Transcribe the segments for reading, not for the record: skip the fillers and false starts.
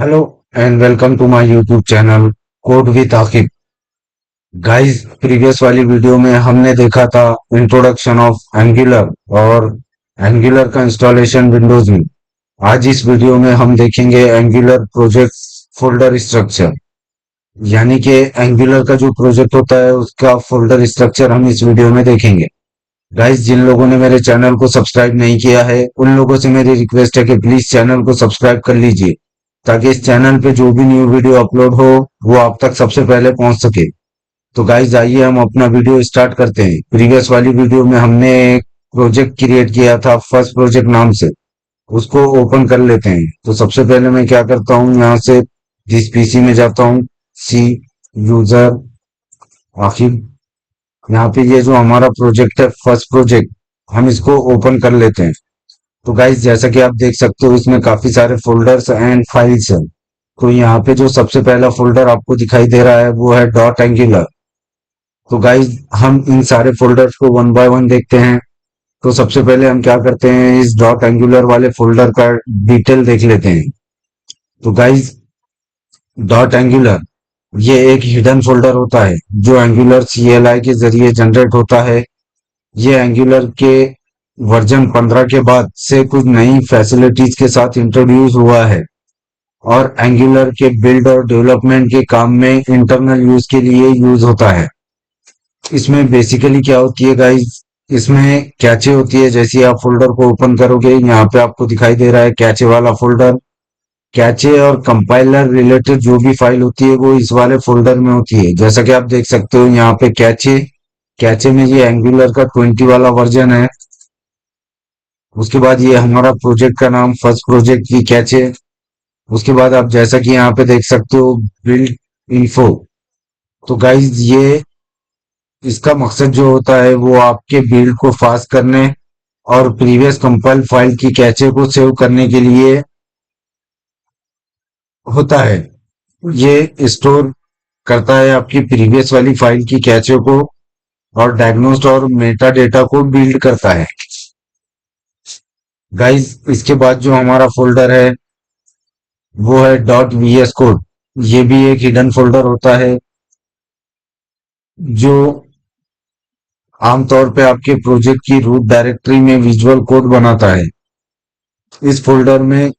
Hello and welcome to my YouTube channel code with Aqib. Guys, previous वाली video में हमने देखा था इंट्रोडक्शन ऑफ एंगुलर और एंगुलर का इंस्टॉलेशन विंडोज में। आज इस वीडियो में हम देखेंगे एंगुलर प्रोजेक्ट फोल्डर स्ट्रक्चर, यानी कि एंगुलर का जो प्रोजेक्ट होता है उसका फोल्डर स्ट्रक्चर हम इस वीडियो में देखेंगे। गाइस, जिन लोगों ने मेरे चैनल को सब्सक्राइब नहीं किया है उन लोगों से मेरी रिक्वेस्ट है कि प्लीज चैनल को सब्सक्राइब कर लीजिए, ताकि इस चैनल पे जो भी न्यू वीडियो अपलोड हो वो आप तक सबसे पहले पहुंच सके। तो गाइस, आइए हम अपना वीडियो स्टार्ट करते हैं। प्रीवियस वाली वीडियो में हमने एक प्रोजेक्ट क्रिएट किया था फर्स्ट प्रोजेक्ट नाम से, उसको ओपन कर लेते हैं। तो सबसे पहले मैं क्या करता हूँ, यहाँ से जिस पीसी में जाता हूँ, सी यूजर आखिर, यहाँ पे ये जो हमारा प्रोजेक्ट है फर्स्ट प्रोजेक्ट, हम इसको ओपन कर लेते हैं। तो गाइस, जैसा कि आप देख सकते हो इसमें काफी सारे फोल्डर्स एंड फाइल्स हैं। तो यहाँ पे जो सबसे पहला फोल्डर आपको दिखाई दे रहा है वो है डॉट एंगुलर। तो गाइस, हम इन सारे फोल्डर्स को वन बाय वन देखते हैं। तो सबसे पहले हम क्या करते हैं, इस डॉट एंगुलर वाले फोल्डर का डिटेल देख लेते हैं। तो गाइस, डॉट एंगुलर ये एक हिडन फोल्डर होता है जो एंगुलर CLI के जरिए जनरेट होता है। ये एंगुलर के वर्जन 15 के बाद से कुछ नई फैसिलिटीज के साथ इंट्रोड्यूस हुआ है और एंगुलर के बिल्ड और डेवलपमेंट के काम में इंटरनल यूज के लिए यूज होता है। इसमें बेसिकली क्या होती है गाइस, इसमें कैचे होती है। जैसे आप फोल्डर को ओपन करोगे, यहाँ पे आपको दिखाई दे रहा है कैचे वाला फोल्डर। कैचे और कंपाइलर रिलेटेड जो भी फाइल होती है वो इस वाले फोल्डर में होती है। जैसा कि आप देख सकते हो यहाँ पे कैचे कैचे में ये एंगुलर का 20 वाला वर्जन है। उसके बाद ये हमारा प्रोजेक्ट का नाम फर्स्ट प्रोजेक्ट की कैचे। उसके बाद आप जैसा कि यहाँ पे देख सकते हो बिल्ड इन्फो। तो गाइज, ये इसका मकसद जो होता है वो आपके बिल्ड को फास्ट करने और प्रीवियस कंपाइल फाइल की कैचे को सेव करने के लिए होता है। ये स्टोर करता है आपकी प्रीवियस वाली फाइल की कैचे को और डायग्नोस्ट और मेटा डेटा को बिल्ड करता है। गाइज, इसके बाद जो हमारा फोल्डर है वो है डॉट वीएस कोड। ये भी एक हिडन फोल्डर होता है जो आमतौर पे आपके प्रोजेक्ट की रूट डायरेक्टरी में विजुअल कोड बनाता है। इस फोल्डर में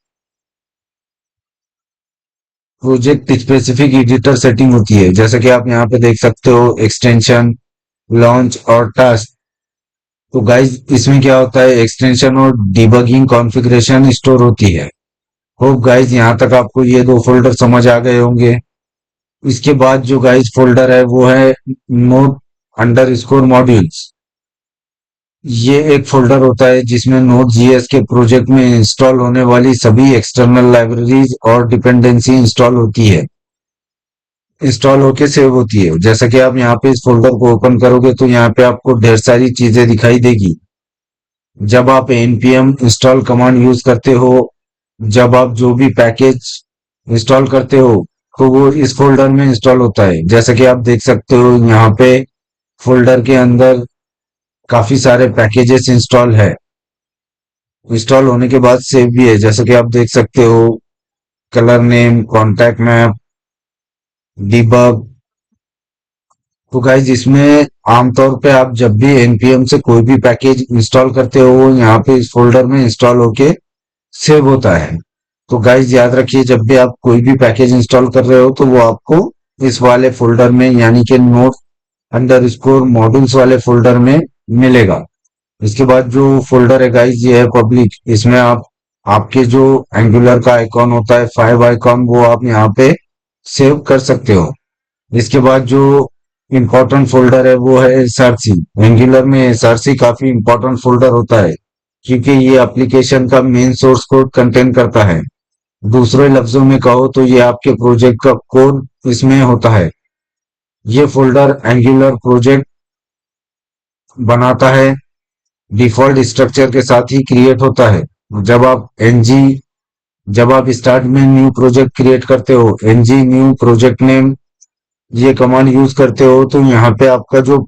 प्रोजेक्ट स्पेसिफिक एडिटर सेटिंग होती है, जैसे कि आप यहाँ पे देख सकते हो एक्सटेंशन, लॉन्च और टास्क। तो गाइज, इसमें क्या होता है, एक्सटेंशन और डिबगिंग कॉन्फ़िगरेशन स्टोर होती है। होप गाइज यहाँ तक आपको ये दो फोल्डर समझ आ गए होंगे। इसके बाद जो गाइज फोल्डर है वो है नोड अंडर स्कोर मॉड्यूल्स। ये एक फोल्डर होता है जिसमें नोड जीएस के प्रोजेक्ट में इंस्टॉल होने वाली सभी एक्सटर्नल लाइब्रेरीज और डिपेंडेंसी इंस्टॉल होती है, इंस्टॉल होके सेव होती है। जैसा कि आप यहाँ पे इस फोल्डर को ओपन करोगे तो यहाँ पे आपको ढेर सारी चीजें दिखाई देगी। जब आप npm इंस्टॉल कमांड यूज करते हो, जब आप जो भी पैकेज इंस्टॉल करते हो तो वो इस फोल्डर में इंस्टॉल होता है। जैसा कि आप देख सकते हो यहाँ पे फोल्डर के अंदर काफी सारे पैकेजेस इंस्टॉल है, इंस्टॉल होने के बाद सेव भी है। जैसा कि आप देख सकते हो colour name, contact map, debug. तो गाइज, इसमें आमतौर पे आप जब भी npm से कोई भी पैकेज इंस्टॉल करते हो वो यहाँ पे इस फोल्डर में इंस्टॉल होके सेव होता है। तो गाइज, याद रखिए जब भी आप कोई भी पैकेज इंस्टॉल कर रहे हो तो वो आपको इस वाले फोल्डर में, यानी कि नोड अंडर स्कोर मॉड्यूल्स वाले फोल्डर में मिलेगा। इसके बाद जो फोल्डर है गाइज ये है पब्लिक। इसमें आप आपके जो एंगुलर का आइकॉन होता है, 5 आइकॉन, वो आप यहाँ पे सेव कर सकते हो। इसके बाद जो इम्पोर्टेंट फोल्डर है वो है एसआरसी। एंगुलर में एसआरसी काफी इम्पोर्टेंट फोल्डर होता है क्योंकि ये एप्लीकेशन का मेन सोर्स कोड कंटेन करता है। दूसरे लफ्जों में कहो तो ये आपके प्रोजेक्ट का कोड इसमें होता है। ये फोल्डर एंगुलर प्रोजेक्ट बनाता है, डिफॉल्ट स्ट्रक्चर के साथ ही क्रिएट होता है। जब आप एनजी जब आप स्टार्ट में न्यू प्रोजेक्ट क्रिएट करते हो, एनजी न्यू प्रोजेक्ट नेम ये कमांड यूज करते हो, तो यहाँ पे आपका जो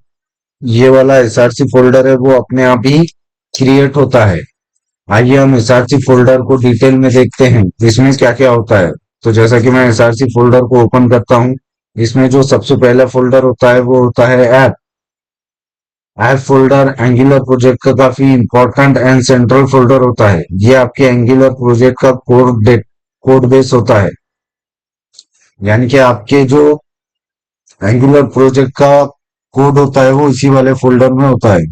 ये वाला एसआरसी फोल्डर है वो अपने आप ही क्रिएट होता है। आइए हम एसआरसी फोल्डर को डिटेल में देखते हैं इसमें क्या क्या होता है। तो जैसा कि मैं एसआरसी फोल्डर को ओपन करता हूँ, इसमें जो सबसे पहला फोल्डर होता है वो होता है app. App folder angular project का काफी इंपॉर्टेंट एंड सेंट्रल फोल्डर होता है। ये आपके एंगुलर प्रोजेक्ट का कोड बेस होता है। यानी कि आपके जो एंगुलर प्रोजेक्ट का कोड होता है वो इसी वाले फोल्डर में होता है।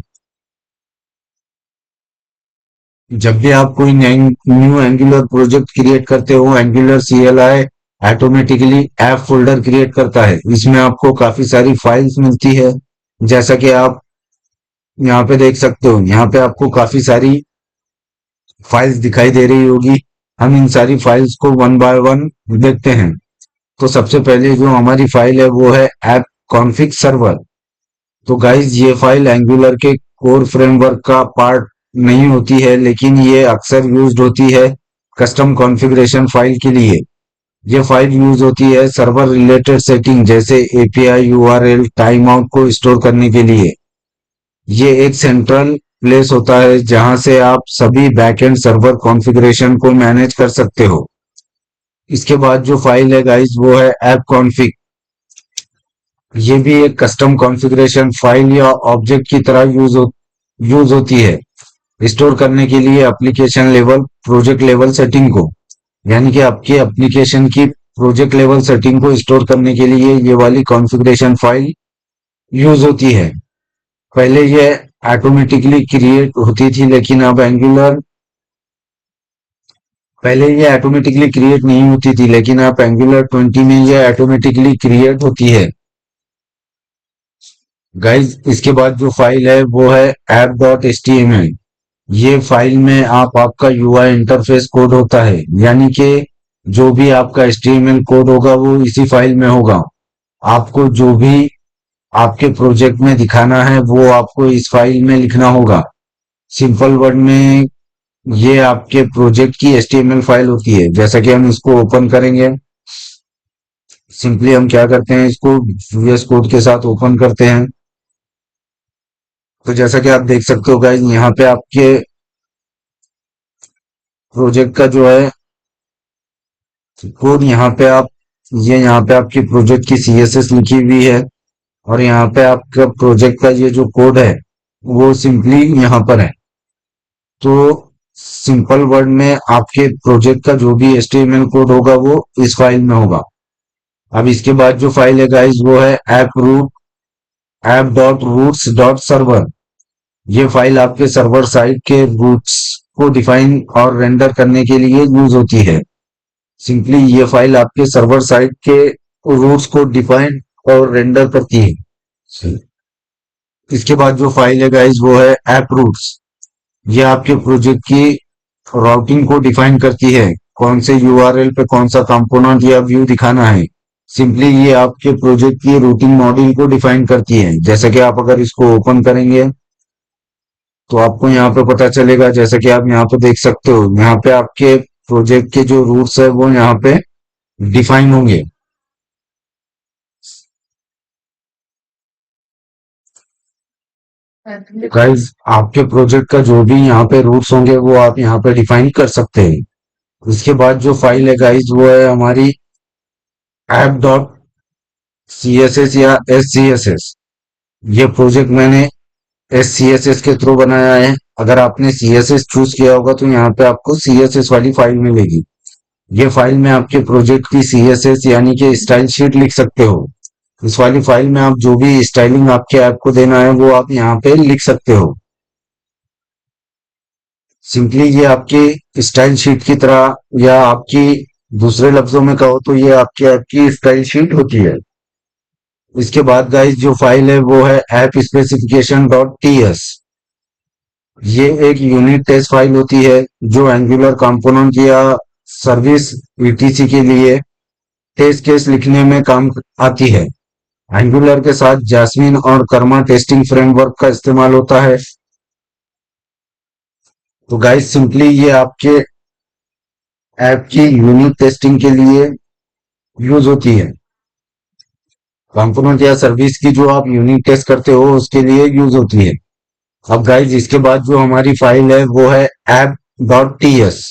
जब भी आप कोई न्यू एंगुलर प्रोजेक्ट क्रिएट करते हो, angular CLI automatically app folder create करता है। इसमें आपको काफी सारी फाइल्स मिलती है, जैसा कि आप यहाँ पे देख सकते हो। यहाँ पे आपको काफी सारी फाइल्स दिखाई दे रही होगी। हम इन सारी फाइल्स को वन बाय वन देखते हैं। तो सबसे पहले जो हमारी फाइल है वो है ऐप कॉन्फिग सर्वर। तो गाइज ये फाइल एंगुलर के कोर फ्रेमवर्क का पार्ट नहीं होती है, लेकिन ये अक्सर यूज्ड होती है कस्टम कॉन्फ़िगरेशन फाइल के लिए। ये फाइल यूज होती है सर्वर रिलेटेड सेटिंग जैसे एपीआई, यूआरएल, टाइम आउट को स्टोर करने के लिए। ये एक सेंट्रल प्लेस होता है जहां से आप सभी बैकएंड सर्वर कॉन्फ़िगरेशन को मैनेज कर सकते हो। इसके बाद जो फाइल है गाइज वो है ऐप कॉन्फ़िग। ये भी एक कस्टम कॉन्फ़िगरेशन फाइल या ऑब्जेक्ट की तरह यूज होती है स्टोर करने के लिए application level, project level setting को। यानी कि आपके एप्लीकेशन की प्रोजेक्ट लेवल सेटिंग को स्टोर करने के लिए ये वाली कॉन्फ़िगरेशन फाइल यूज होती है। पहले ये ऑटोमेटिकली क्रिएट होती थी, लेकिन अब एंगुलर पहले ये ऑटोमेटिकली क्रिएट नहीं होती थी, लेकिन अब एंगुलर 20 में ये ऑटोमेटिकली क्रिएट होती है। गाइज इसके बाद जो फाइल है वो है app dot H T M L. ये फाइल में आपका यूआई इंटरफेस कोड होता है। यानी कि जो भी आपका एचटीएमएल कोड होगा वो इसी फाइल में होगा। आपको जो भी आपके प्रोजेक्ट में दिखाना है वो आपको इस फाइल में लिखना होगा। सिंपल वर्ड में ये आपके प्रोजेक्ट की एचटीएमएल फाइल होती है। जैसा कि हम इसको ओपन करेंगे, सिंपली हम क्या करते हैं, इसको वीएस कोड के साथ ओपन करते हैं। तो जैसा कि आप देख सकते हो गाइस, यहाँ पे आपके प्रोजेक्ट का जो है कोड, यहाँ पे आपकी प्रोजेक्ट की सीएसएस लिखी हुई है। और यहाँ पे आपका प्रोजेक्ट का ये जो कोड है वो सिंपली यहाँ पर है। तो सिंपल वर्ड में आपके प्रोजेक्ट का जो भी एचटीएमएल कोड होगा वो इस फाइल में होगा। अब इसके बाद जो फाइल है गाइस वो है app dot routes dot server. ये फाइल आपके सर्वर साइड के रूट्स को डिफाइन और रेंडर करने के लिए यूज होती है। सिंपली ये फाइल आपके सर्वर साइड के रूट्स को डिफाइन और रेंडर करती है। इसके बाद जो फाइल है गाइस वो है ऐप रूट्स। ये आपके प्रोजेक्ट की राउटिंग को डिफाइन करती है, कौन से यूआरएल पे कौन सा कंपोनेंट या व्यू दिखाना है। सिंपली ये आपके प्रोजेक्ट की रूटिंग मॉड्यूल को डिफाइन करती है। जैसे कि आप अगर इसको ओपन करेंगे तो आपको यहाँ पे पता चलेगा, जैसे कि आप यहाँ पे देख सकते हो, यहाँ पे आपके प्रोजेक्ट के जो रूट्स है वो यहाँ पे डिफाइन होंगे। गाइस आपके प्रोजेक्ट का जो भी यहाँ पे रूट्स होंगे वो आप यहाँ पे डिफाइन कर सकते हैं। उसके बाद जो फाइल है गाइस वो है हमारी app dot C S S या एस सी एस एस। ये प्रोजेक्ट मैंने एस सी एस एस के थ्रू बनाया है। अगर आपने सी एस एस चूज किया होगा तो यहाँ पे आपको सी एस एस वाली फाइल मिलेगी। ये फाइल में आपके प्रोजेक्ट की सी एस एस यानी कि स्टाइल शीट लिख सकते हो। इस वाली फाइल में आप जो भी स्टाइलिंग आपके ऐप को देना है वो आप यहाँ पे लिख सकते हो। सिंपली ये आपकी स्टाइल शीट की तरह, या आपकी दूसरे लफ्जों में कहो तो ये आपकी ऐप की स्टाइल शीट होती है। इसके बाद गाइस जो फाइल है वो है app specification dot T S. ये एक यूनिट टेस्ट फाइल होती है जो एंगुलर कंपोनेंट या सर्विस ईटीसी के लिए टेस्ट केस लिखने में काम आती है। एंगुलर के साथ जैस्मिन और कर्मा टेस्टिंग फ्रेमवर्क का इस्तेमाल होता है। तो गाइस सिंपली ये आपके ऐप की यूनिट टेस्टिंग के लिए यूज होती है। कंपोनेंट या सर्विस की जो आप यूनिट टेस्ट करते हो उसके लिए यूज होती है। अब गाइज इसके बाद जो हमारी फाइल है वो है ऐप डॉट टी एस।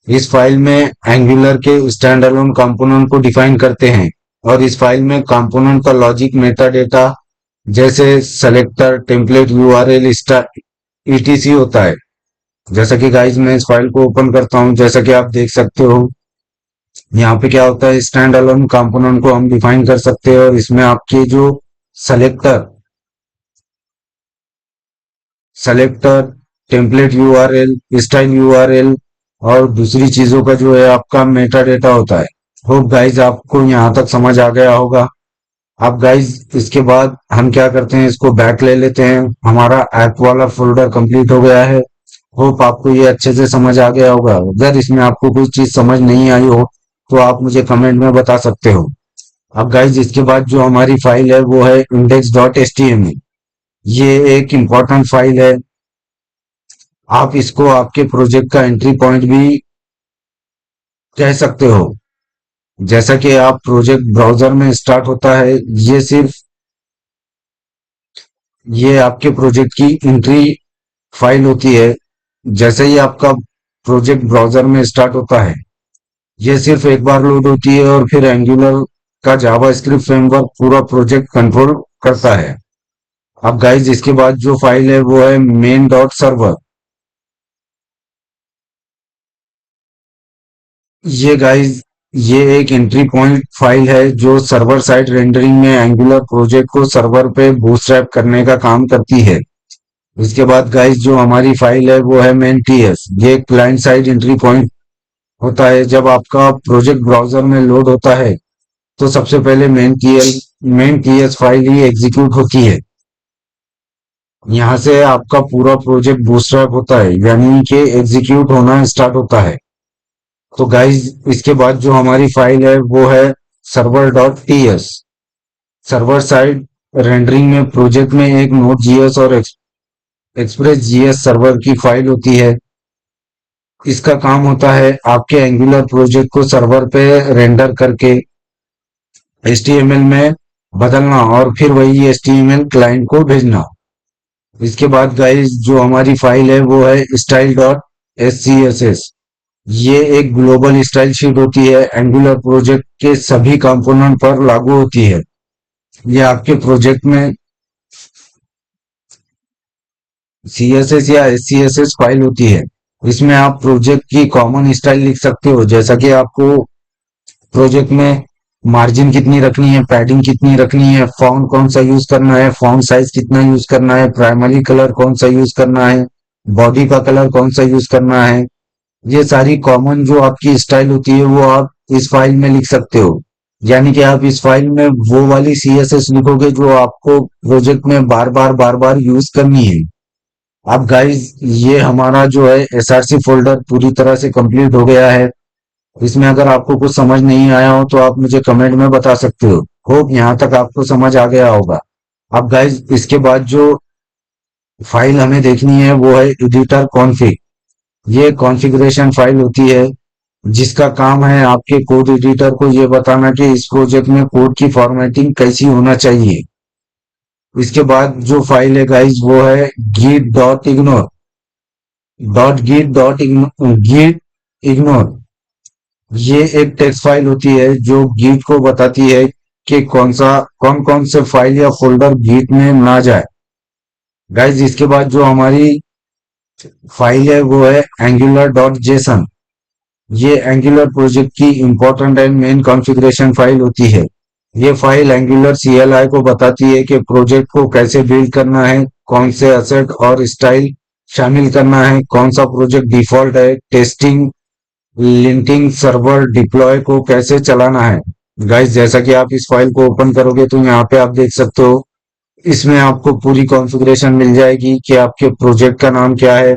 इस फाइल में एंगुलर के स्टैंड अलोन कंपोनेंट को डिफाइन करते हैं और इस फाइल में कंपोनेंट का लॉजिक मेटा डेटा जैसे सेलेक्टर टेम्पलेट यूआरएल ईटीसी होता है। जैसा कि गाइस मैं इस फाइल को ओपन करता हूं, जैसा कि आप देख सकते हो यहाँ पे क्या होता है, स्टैंड अलोन कंपोनेंट को हम डिफाइन कर सकते हैं और इसमें आपके जो selector selector template URL style URL और दूसरी चीजों का जो है आपका मेटा डेटा होता है। होप गाइज आपको यहाँ तक समझ आ गया होगा। अब गाइज इसके बाद हम क्या करते हैं, इसको बैक ले लेते हैं। हमारा ऐप वाला फोल्डर कंप्लीट हो गया है। होप आपको ये अच्छे से समझ आ गया होगा। अगर इसमें आपको कोई चीज समझ नहीं आई हो तो आप मुझे कमेंट में बता सकते हो। अब गाइज इसके बाद जो हमारी फाइल है वो है index.html। ये एक इम्पोर्टेंट फाइल है। आप इसको आपके प्रोजेक्ट का एंट्री पॉइंट भी कह सकते हो। जैसा कि आप प्रोजेक्ट ब्राउजर में स्टार्ट होता है, ये आपके प्रोजेक्ट की एंट्री फाइल होती है। जैसे ही आपका प्रोजेक्ट ब्राउजर में स्टार्ट होता है, ये सिर्फ एक बार लोड होती है और फिर एंगुलर का जावा स्क्रिप्ट फ्रेमवर्क पूरा प्रोजेक्ट कंट्रोल करता है। अब गाइज इसके बाद जो फाइल है वो है मेन डॉट सर्वर। ये गाइज ये एक एंट्री पॉइंट फाइल है जो सर्वर साइड रेंडरिंग में एंगुलर प्रोजेक्ट को सर्वर पे बूटस्ट्रैप करने का काम करती है। इसके बाद गाइज जो हमारी फाइल है वो है मेन टीएस। ये क्लाइंट साइड एंट्री पॉइंट होता है। जब आपका प्रोजेक्ट ब्राउजर में लोड होता है तो सबसे पहले मेन टीएस फाइल ही एग्जीक्यूट होती है। यहाँ से आपका पूरा प्रोजेक्ट बूटस्ट्रैप होता है, यानी कि एग्जीक्यूट होना स्टार्ट होता है। तो गाइज इसके बाद जो हमारी फाइल है वो है server dot TS. Server side rendering में प्रोजेक्ट में एक नोड जीएस और एक्सप्रेस जीएस सर्वर की फाइल होती है। इसका काम होता है आपके एंगुलर प्रोजेक्ट को सर्वर पे रेंडर करके एचटीएमएल में बदलना और फिर वही एचटीएमएल क्लाइंट को भेजना। इसके बाद गाइस जो हमारी फाइल है वो है स्टाइल डॉट एससीएसएस। ये एक ग्लोबल स्टाइल शीट होती है, एंगुलर प्रोजेक्ट के सभी कंपोनेंट पर लागू होती है। ये आपके प्रोजेक्ट में सीएसएस या एससीएसएस फाइल होती है। इसमें आप प्रोजेक्ट की कॉमन स्टाइल लिख सकते हो, जैसा कि आपको प्रोजेक्ट में मार्जिन कितनी रखनी है, पैडिंग कितनी रखनी है, फॉन्ट कौन सा यूज करना है, फॉन्ट साइज कितना यूज करना है, प्राइमरी कलर कौन सा यूज करना है, बॉडी का कलर कौन सा यूज करना है। ये सारी कॉमन जो आपकी स्टाइल होती है वो आप इस फाइल में लिख सकते हो। यानी कि आप इस फाइल में वो वाली सीएसएस लिखोगे जो आपको प्रोजेक्ट में बार बार यूज करनी है। अब गाइस ये हमारा जो है एसआरसी फोल्डर पूरी तरह से कंप्लीट हो गया है। इसमें अगर आपको कुछ समझ नहीं आया हो तो आप मुझे कमेंट में बता सकते हो। होप यहाँ तक आपको समझ आ गया होगा। अब गाइस इसके बाद जो फाइल हमें देखनी है वो है एडिटर कॉन्फ़िग। ये कॉन्फ़िगरेशन फाइल होती है जिसका काम है आपके कोड एडिटर को ये बताना कि इस प्रोजेक्ट में कोड की फॉर्मेटिंग कैसी होना चाहिए। इसके बाद जो फाइल है गाइस वो है git ignore। ये एक टेक्स्ट फाइल होती है जो गीट को बताती है कि कौन कौन से फाइल या फोल्डर गीट में ना जाए। गाइज इसके बाद जो हमारी फाइल है वो है एंगुलर डॉट जेसन। ये एंगुलर प्रोजेक्ट की important and main configuration file होती है। ये फाइल एंगुलर सीएलआई को बताती है कि प्रोजेक्ट को कैसे बिल्ड करना है, कौन से असेट और स्टाइल शामिल करना है, कौन सा प्रोजेक्ट डिफॉल्ट है, टेस्टिंग लिंटिंग सर्वर डिप्लॉय को कैसे चलाना है। गाइस जैसा कि आप इस फाइल को ओपन करोगे तो यहाँ पे आप देख सकते हो इसमें आपको पूरी कॉन्फ़िगरेशन मिल जाएगी कि आपके प्रोजेक्ट का नाम क्या है,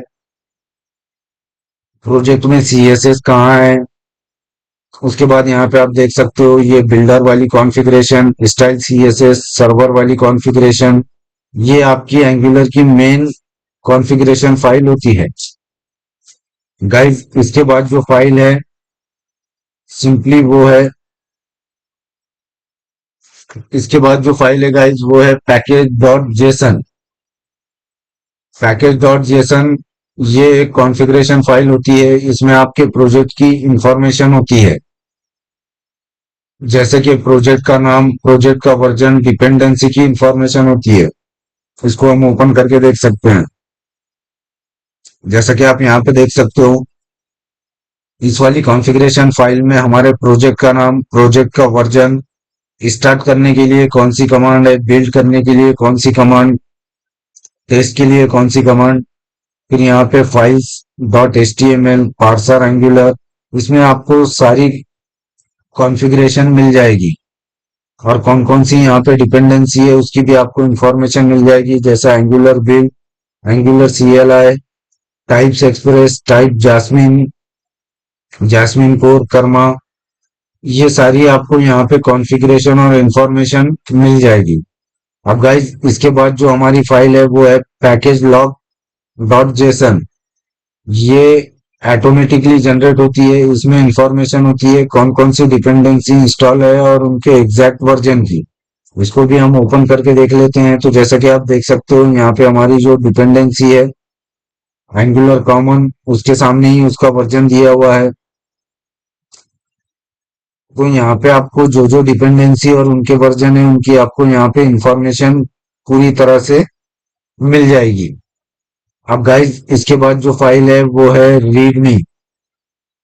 प्रोजेक्ट में सीएसएस कहाँ है। उसके बाद यहाँ पे आप देख सकते हो ये बिल्डर वाली कॉन्फ़िगरेशन, स्टाइल सीएसएस, सर्वर वाली कॉन्फ़िगरेशन। ये आपकी एंगुलर की मेन कॉन्फ़िगरेशन फाइल होती है। गाइस इसके बाद जो फाइल है सिंपली वो है इसके बाद जो फाइल है गाइस वो है package dot JSON. Package dot JSON ये एक कॉन्फ़िगरेशन फाइल होती है, इसमें आपके प्रोजेक्ट की इंफॉर्मेशन होती है, जैसे कि प्रोजेक्ट का नाम, प्रोजेक्ट का वर्जन, डिपेंडेंसी की इंफॉर्मेशन होती है। इसको हम ओपन करके देख सकते हैं। जैसा कि आप यहाँ पे देख सकते हो, इस वाली कॉन्फ़िगरेशन फाइल में हमारे प्रोजेक्ट का नाम, प्रोजेक्ट का वर्जन, स्टार्ट करने के लिए कौन सी कमांड है, बिल्ड करने के लिए कौन सी कमांड, टेस्ट के लिए कौन सी कमांड, फिर यहाँ पे files dot H T M L, parser, Angular, इसमें आपको सारी कॉन्फ़िगरेशन मिल जाएगी। और कौन कौन सी यहाँ पे डिपेंडेंसी है उसकी भी आपको इंफॉर्मेशन मिल जाएगी, जैसा Angular build, Angular C L I, types Express, type Jasmine, Jasmine core, Karma, ये सारी आपको यहाँ पे कॉन्फ़िगरेशन और इंफॉर्मेशन मिल जाएगी। अब गाइज इसके बाद जो हमारी फाइल है वो है पैकेज लॉग डॉट जेसन। ये ऑटोमेटिकली जनरेट होती है, इसमें इंफॉर्मेशन होती है कौन कौन सी डिपेंडेंसी इंस्टॉल है और उनके एग्जैक्ट वर्जन की। इसको भी हम ओपन करके देख लेते हैं। तो जैसा कि आप देख सकते हो यहाँ पे हमारी जो डिपेंडेंसी है एंगुलर कॉमन, उसके सामने ही उसका वर्जन दिया हुआ है। तो यहाँ पे आपको जो जो डिपेंडेंसी और उनके वर्जन है उनकी आपको यहाँ पे इंफॉर्मेशन पूरी तरह से मिल जाएगी। अब गाइज इसके बाद जो फाइल है वो है रीडमी।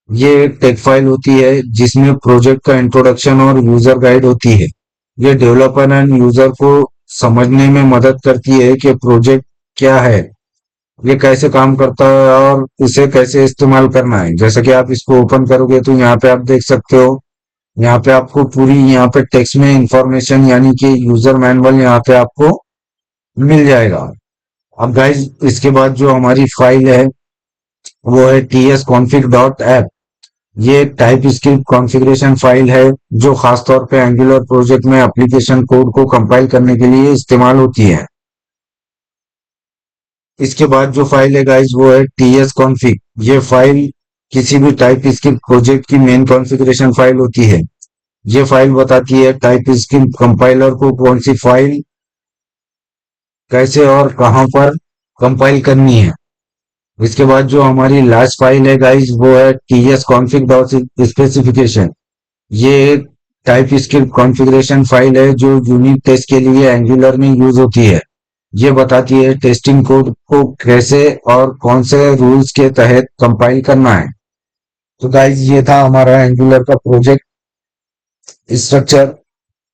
ये एक टेक फाइल होती है जिसमें प्रोजेक्ट का इंट्रोडक्शन और यूजर गाइड होती है। ये डेवलपर एंड यूजर को समझने में मदद करती है कि प्रोजेक्ट क्या है, ये कैसे काम करता है और इसे कैसे इस्तेमाल करना है। जैसे कि आप इसको ओपन करोगे तो यहाँ पे आप देख सकते हो, यहाँ पे आपको पूरी यहाँ पे टेक्स्ट में इंफॉर्मेशन यानी कि यूजर मैनुअल यहाँ पे आपको मिल जाएगा। अब गाइज इसके बाद जो हमारी फाइल है वो है T S config dot app. ये एक टाइप स्क्रिप्ट कॉन्फ़िगरेशन फाइल है जो खासतौर पे एंगुलर प्रोजेक्ट में एप्लीकेशन कोड को कंपाइल करने के लिए इस्तेमाल होती है। इसके बाद जो फाइल है गाइस वो है टी एस कॉन्फिग। ये फाइल किसी भी टाइप स्क्रिप्ट प्रोजेक्ट की मेन कॉन्फ़िगरेशन फाइल होती है। ये फाइल बताती है टाइप स्क्रिप्ट कंपाइलर को कौन सी फाइल कैसे और कहां पर कंपाइल करनी है। इसके बाद जो हमारी लास्ट फाइल है गाइस वो है T S config dot specification. ये एक टाइप स्क्रिप्ट कॉन्फ़िगरेशन फाइल है जो यूनिट टेस्ट के लिए एंगुलर में यूज होती है। ये बताती है टेस्टिंग कोड को कैसे और कौन से रूल्स के तहत कंपाइल करना है। तो गाइज ये था हमारा एंगुलर का प्रोजेक्ट स्ट्रक्चर।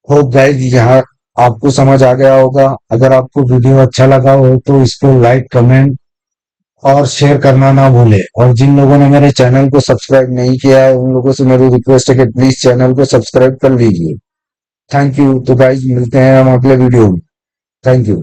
होप गाइज यहाँ आपको समझ आ गया होगा। अगर आपको वीडियो अच्छा लगा हो तो इसको लाइक, कमेंट और शेयर करना ना भूले। और जिन लोगों ने मेरे चैनल को सब्सक्राइब नहीं किया है उन लोगों से मेरी रिक्वेस्ट है कि प्लीज चैनल को सब्सक्राइब कर लीजिए। Thank you. तो गाइज मिलते हैं हम अगले वीडियो में। Thank you.